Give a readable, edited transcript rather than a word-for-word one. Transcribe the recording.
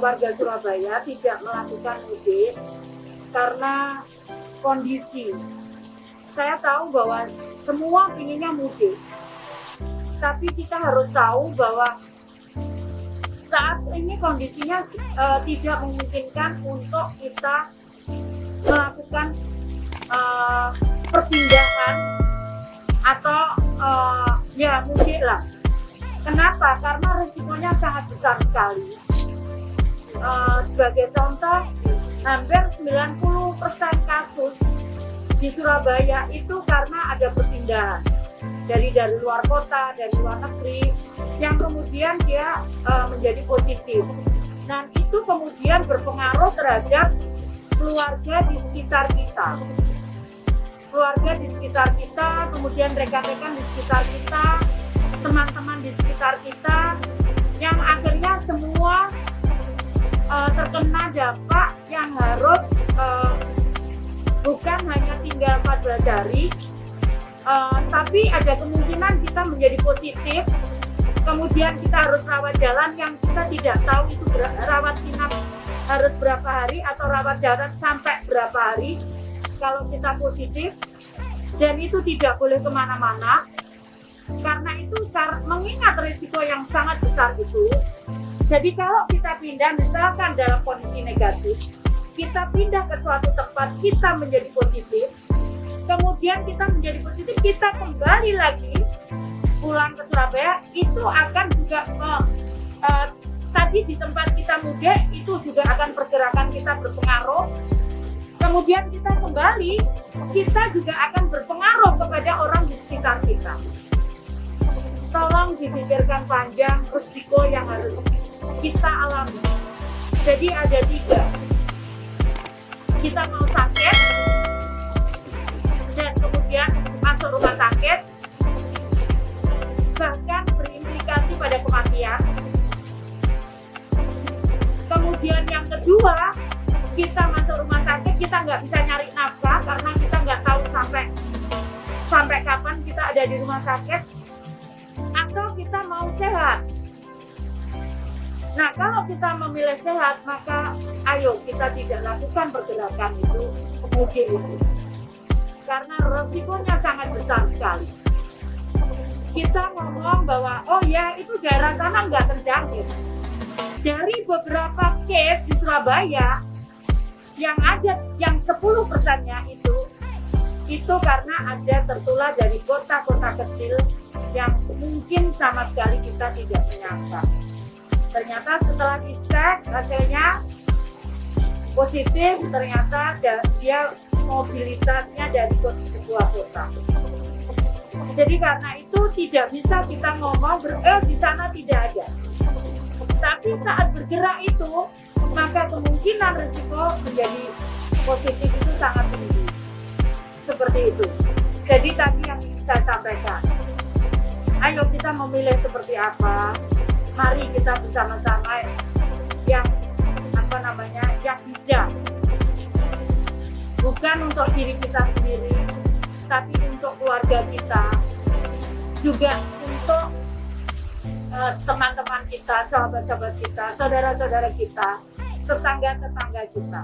warga Surabaya tidak melakukan mudik karena kondisi. Saya tahu bahwa semua inginnya mudik, tapi kita harus tahu bahwa saat ini kondisinya tidak memungkinkan untuk kita melakukan perpindahan atau ya mudik lah. Kenapa? Karena risikonya sangat besar sekali. Sebagai contoh, hampir 90% kasus di Surabaya itu karena ada perpindahan dari luar kota, dari luar negeri, yang kemudian dia menjadi positif. Dan itu kemudian berpengaruh terhadap keluarga di sekitar kita. Keluarga di sekitar kita, kemudian rekan-rekan di sekitar kita, teman-teman di sekitar kita, yang akhirnya semua terkena dampak yang harus bukan hanya tinggal 14 hari, tapi ada kemungkinan kita menjadi positif, kemudian kita harus rawat jalan yang kita tidak tahu itu rawat inap harus berapa hari atau rawat jalan sampai berapa hari kalau kita positif, dan itu tidak boleh kemana-mana. Karena itu mengingat risiko yang sangat besar itu, jadi kalau kita pindah misalkan dalam kondisi negatif, kita pindah ke suatu tempat, kita menjadi positif, kemudian kita menjadi positif, kita kembali lagi pulang ke Surabaya, itu akan juga tadi di tempat kita mudik itu juga akan pergerakan kita berpengaruh, kemudian kita kembali, kita juga akan berpengaruh kepada orang di sekitar kita. Tolong dipikirkan panjang risiko yang harus kita alami. Jadi ada 3. Kita mau sakit dan kemudian masuk rumah sakit, bahkan berimplikasi pada kematian. Kemudian yang kedua, kita masuk rumah sakit, kita nggak bisa nyari nafkah karena kita nggak tahu sampai kapan kita ada di rumah sakit. Atau kita mau sehat. Nah, kalau kita memilih sehat, maka ayo kita tidak lakukan pergerakan itu, mudik itu. Karena resikonya sangat besar sekali. Kita ngomong bahwa, oh ya, itu daerah sana nggak terjangkit. Dari beberapa case di Surabaya, yang ada, yang 10%-nya itu karena ada tertular dari kota-kota kecil yang mungkin sama sekali kita tidak menyangka. Ternyata setelah dicek hasilnya positif, ternyata dia mobilitasnya dari sebuah kota. Jadi karena itu tidak bisa kita ngomong di sana tidak ada. Tapi saat bergerak itu, maka kemungkinan risiko menjadi positif itu sangat tinggi. Seperti itu. Jadi tadi yang saya sampaikan. Ayo kita memilih seperti apa. Mari kita bersama-sama yang yang bijak. Bukan untuk diri kita sendiri, tapi untuk keluarga kita, juga untuk teman-teman kita, sahabat-sahabat kita, saudara-saudara kita, tetangga-tetangga kita.